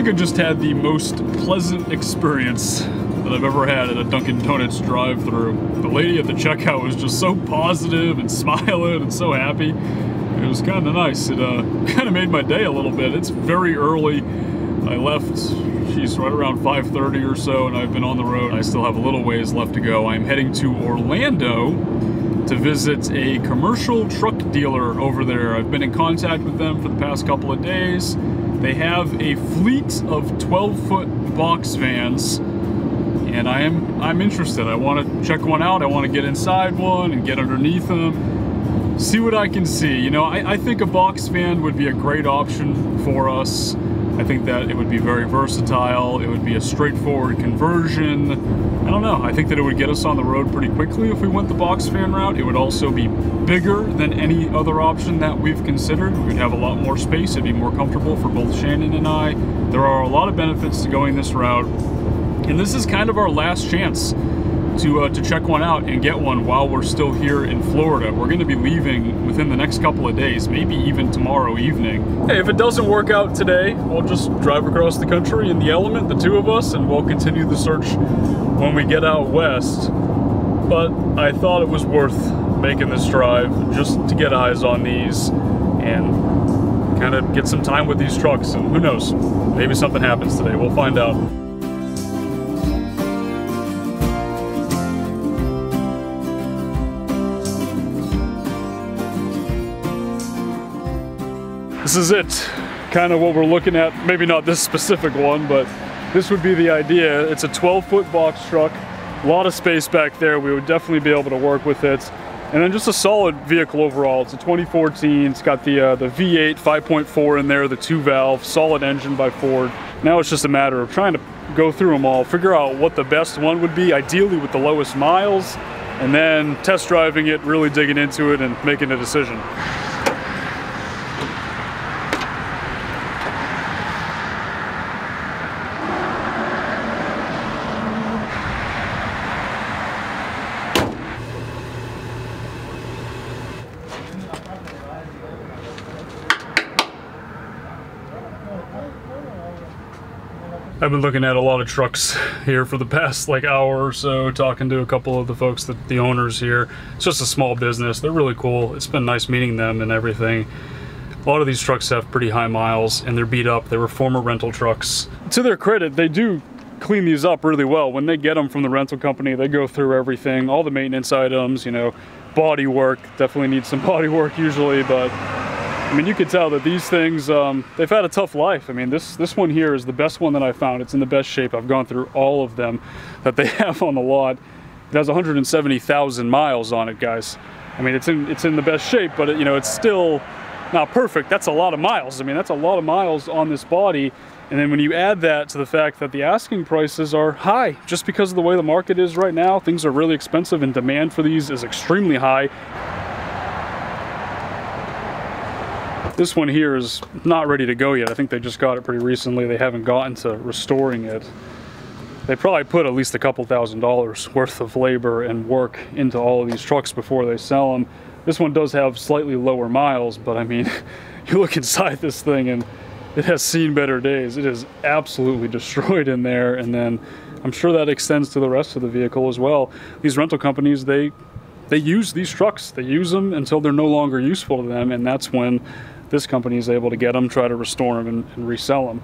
I just had the most pleasant experience that I've ever had at a Dunkin' Donuts drive-thru. The lady at the checkout was just so positive and smiling and so happy. It was kind of nice. It kind of made my day a little bit. It's very early. I left, she's right around 5:30 or so, and I've been on the road. I still have a little ways left to go. I'm heading to Orlando to visit a commercial truck dealer over there. I've been in contact with them for the past couple of days. They have a fleet of 12-foot box vans, and I'm interested. I want to check one out. I want to get inside one and get underneath them, see what I can see. You know, I think a box van would be a great option for us. I think that it would be very versatile. It would be a straightforward conversion. I don't know. I think that it would get us on the road pretty quickly if we went the box van route. It would also be bigger than any other option that we've considered. We'd have a lot more space. It'd be more comfortable for both Shannon and I. There are a lot of benefits to going this route. And this is kind of our last chance to check one out and get one while we're still here in Florida. We're going to be leaving within the next couple of days, maybe even tomorrow evening. Hey, if it doesn't work out today, we'll just drive across the country in the Element, the two of us, and we'll continue the search when we get out west. But I thought it was worth making this drive just to get eyes on these and kind of get some time with these trucks, and who knows, maybe something happens today. We'll find out. This is it, kind of what we're looking at. Maybe not this specific one, but this would be the idea. It's a 12-foot box truck, a lot of space back there. We would definitely be able to work with it. And then just a solid vehicle overall. It's a 2014, it's got the V8 5.4 in there, the 2-valve, solid engine by Ford. Now it's just a matter of trying to go through them all, figure out what the best one would be, ideally with the lowest miles, and then test driving it, really digging into it and making a decision. I've been looking at a lot of trucks here for the past hour or so, talking to a couple of the folks, the owners here. It's just a small business. They're really cool. It's been nice meeting them and everything. A lot of these trucks have pretty high miles and they're beat up. They were former rental trucks. To their credit, they do clean these up really well. When they get them from the rental company, they go through everything, all the maintenance items, you know, body work. Definitely needs some body work usually, but I mean, you can tell that these things, they've had a tough life. I mean, this one here is the best one that I found. It's in the best shape. I've gone through all of them that they have on the lot. It has 170,000 miles on it, guys. I mean, it's in the best shape, but you know, it's still not perfect. That's a lot of miles. I mean, that's a lot of miles on this body. And then when you add that to the fact that the asking prices are high, just because of the way the market is right now, things are really expensive and demand for these is extremely high. This one here is not ready to go yet. I think they just got it pretty recently. They haven't gotten to restoring it. They probably put at least a couple $1,000s worth of labor and work into all of these trucks before they sell them. This one does have slightly lower miles, but I mean, you look inside this thing and it has seen better days. It is absolutely destroyed in there, and then I'm sure that extends to the rest of the vehicle as well. These rental companies, they use these trucks. They use them until they're no longer useful to them, and that's when this company is able to get them, try to restore them, and resell them.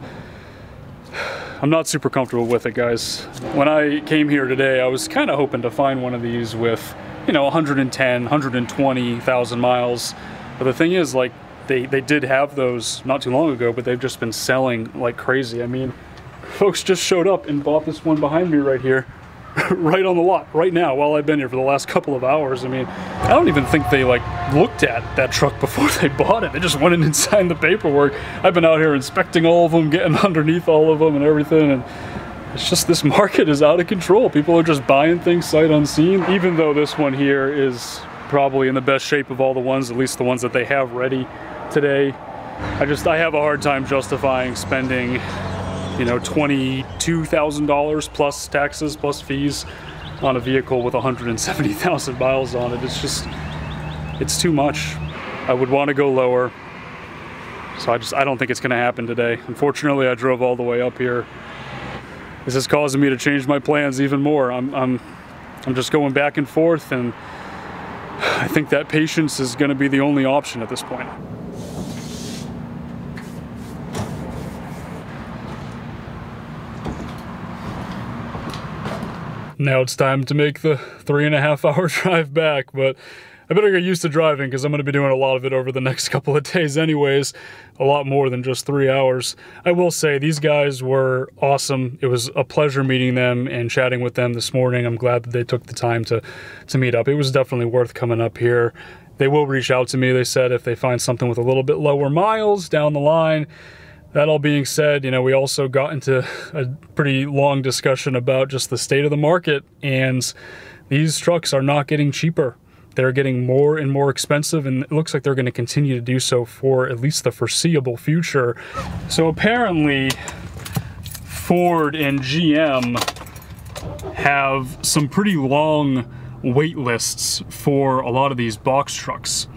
I'm not super comfortable with it, guys. When I came here today, I was kind of hoping to find one of these with, you know, 110, 120,000 miles. But the thing is, like, they did have those not too long ago, but they've just been selling like crazy. I mean, folks just showed up and bought this one behind me right here. Right on the lot, right now, while I've been here for the last couple of hours. I mean, I don't even think they looked at that truck before they bought it. They just went in and signed the paperwork. I've been out here inspecting all of them, getting underneath all of them and everything, and it's just, this market is out of control. People are just buying things sight unseen, even though this one here is probably in the best shape of all the ones, at least the ones that they have ready today. I have a hard time justifying spending, you know, $22,000 plus taxes plus fees on a vehicle with 170,000 miles on it. It's just, it's too much. I would want to go lower. So I don't think it's going to happen today. Unfortunately, I drove all the way up here. This is causing me to change my plans even more. I'm just going back and forth, and I think that patience is going to be the only option at this point. Now it's time to make the 3.5-hour drive back, but I better get used to driving because I'm going to be doing a lot of it over the next couple of days anyways, a lot more than just 3 hours. I will say these guys were awesome. It was a pleasure meeting them and chatting with them this morning. I'm glad that they took the time to meet up. It was definitely worth coming up here. They will reach out to me, they said, if they find something with a little bit lower miles down the line. That all being said, you know, we also got into a pretty long discussion about just the state of the market, and these trucks are not getting cheaper. They're getting more and more expensive, and it looks like they're going to continue to do so for at least the foreseeable future. So apparently, Ford and GM have some pretty long wait lists for a lot of these box trucks.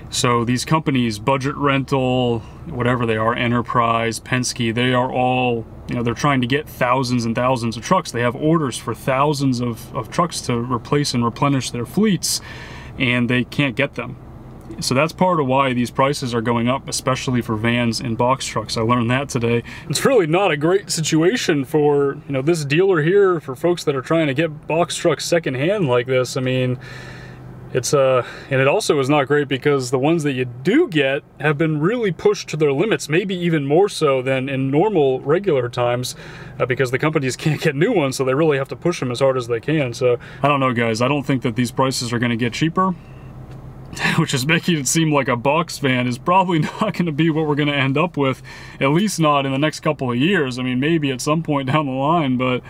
So these companies, Budget Rental, whatever they are, Enterprise, Penske, they are all, you know, they're trying to get thousands and thousands of trucks. They have orders for thousands of trucks to replace and replenish their fleets, and they can't get them. So that's part of why these prices are going up, especially for vans and box trucks. I learned that today. It's really not a great situation for, you know, this dealer here, for folks that are trying to get box trucks secondhand like this. I mean, it's and it also is not great because the ones that you do get have been really pushed to their limits, maybe even more so than in normal regular times, because the companies can't get new ones, so they really have to push them as hard as they can. So I don't know, guys. I don't think that these prices are going to get cheaper, which is making it seem like a box van is probably not going to be what we're going to end up with, at least not in the next couple of years. I mean, maybe at some point down the line, but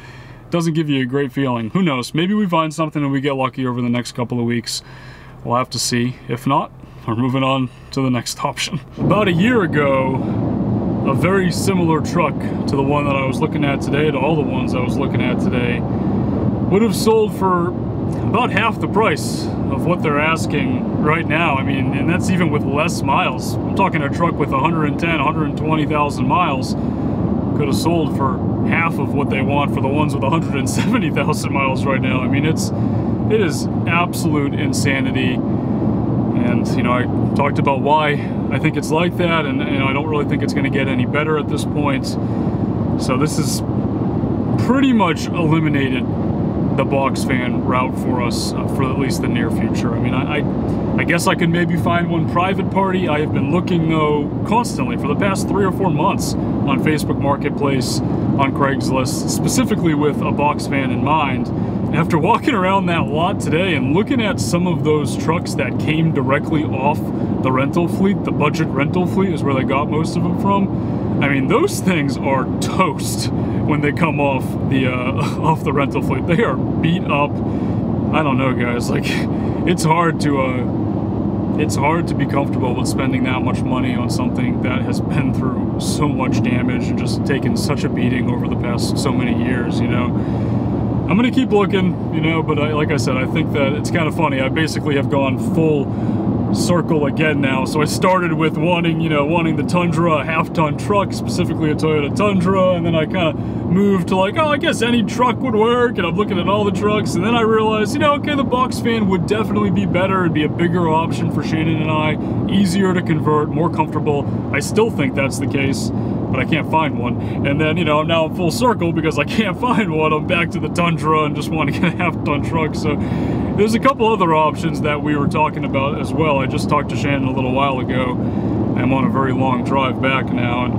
doesn't give you a great feeling. Who knows? Maybe we find something and we get lucky over the next couple of weeks. We'll have to see. If not, we're moving on to the next option. About a year ago, a very similar truck to the one that I was looking at today, to all the ones I was looking at today, would have sold for about half the price of what they're asking right now. I mean, and that's even with less miles. I'm talking a truck with 110, 120,000 miles could have sold for half of what they want for the ones with 170,000 miles right now. I mean, it is absolute insanity. And, you know, I talked about why I think it's like that, and I don't really think it's going to get any better at this point. So this is pretty much eliminated the box van route for us for at least the near future. I mean, I guess I could maybe find one private party. I have been looking, though, constantly for the past 3 or 4 months on Facebook Marketplace, on Craigslist, specifically with a box van in mind. And after walking around that lot today and looking at some of those trucks that came directly off the rental fleet, the Budget Rental fleet is where they got most of them from. I mean, those things are toast when they come off the rental fleet. They are beat up. I don't know, guys. Like, it's hard to be comfortable with spending that much money on something that has been through so much damage and just taken such a beating over the past so many years, you know. I'm gonna keep looking, you know, but like I said, I think that it's kind of funny. I basically have gone full circle again now. So I started with wanting the Tundra, a half-ton truck, specifically a Toyota Tundra, and then I kind of moved to like, oh, I guess any truck would work, and I'm looking at all the trucks, and then I realized, you know, okay, the box van would definitely be better. It'd be a bigger option for Shannon and I, easier to convert, more comfortable. I still think that's the case, but I can't find one. And then, you know, now I'm full circle because I can't find one. I'm back to the Tundra and just want to get a half-ton truck. So there's a couple other options that we were talking about as well. I just talked to Shannon a little while ago. I'm on a very long drive back now, and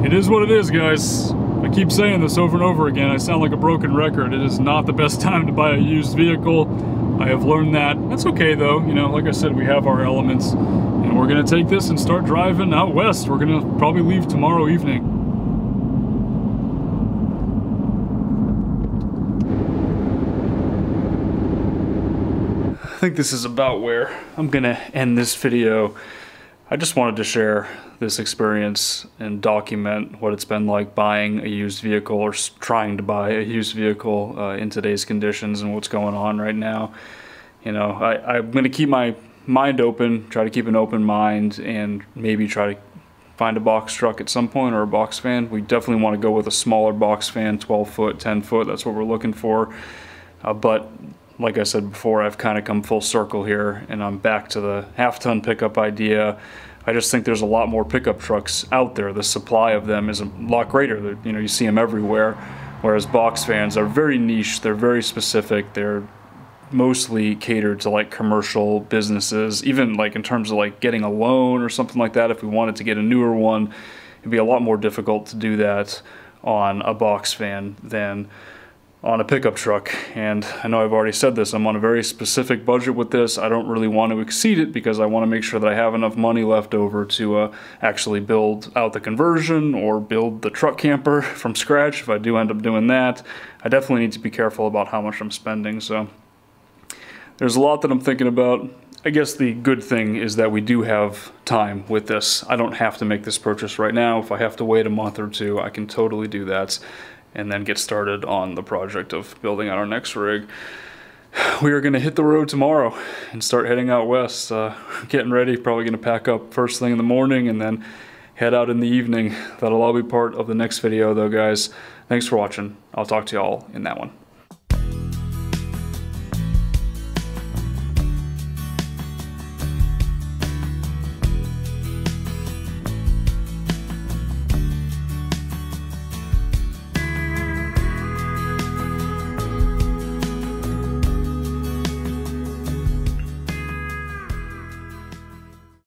it is what it is, guys. I keep saying this over and over again. I sound like a broken record. It is not the best time to buy a used vehicle. I have learned that. That's okay, though. You know, like I said, we have our elements, and we're going to take this and start driving out west. We're going to probably leave tomorrow evening. I think this is about where I'm gonna end this video. I just wanted to share this experience and document what it's been like buying a used vehicle or trying to buy a used vehicle in today's conditions and what's going on right now. You know, I'm gonna keep my mind open, try to keep an open mind, and maybe try to find a box truck at some point, or a box fan. We definitely want to go with a smaller box fan, 12 foot, 10 foot, that's what we're looking for. But like I said before, I've kind of come full circle here, and I'm back to the half-ton pickup idea. I just think there's a lot more pickup trucks out there. The supply of them is a lot greater. You know, you see them everywhere, whereas box fans are very niche, they're very specific, they're mostly catered to like commercial businesses, even like in terms of like getting a loan or something like that. If we wanted to get a newer one, it'd be a lot more difficult to do that on a box fan than on a pickup truck. And I know I've already said this, I'm on a very specific budget with this. I don't really want to exceed it because I want to make sure that I have enough money left over to actually build out the conversion or build the truck camper from scratch. If I do end up doing that, I definitely need to be careful about how much I'm spending. So there's a lot that I'm thinking about. I guess the good thing is that we do have time with this. I don't have to make this purchase right now. If I have to wait a month or two, I can totally do that and then get started on the project of building out our next rig. We are gonna hit the road tomorrow and start heading out west. Getting ready, probably gonna pack up first thing in the morning and then head out in the evening. That'll all be part of the next video though, guys. Thanks for watching. I'll talk to y'all in that one.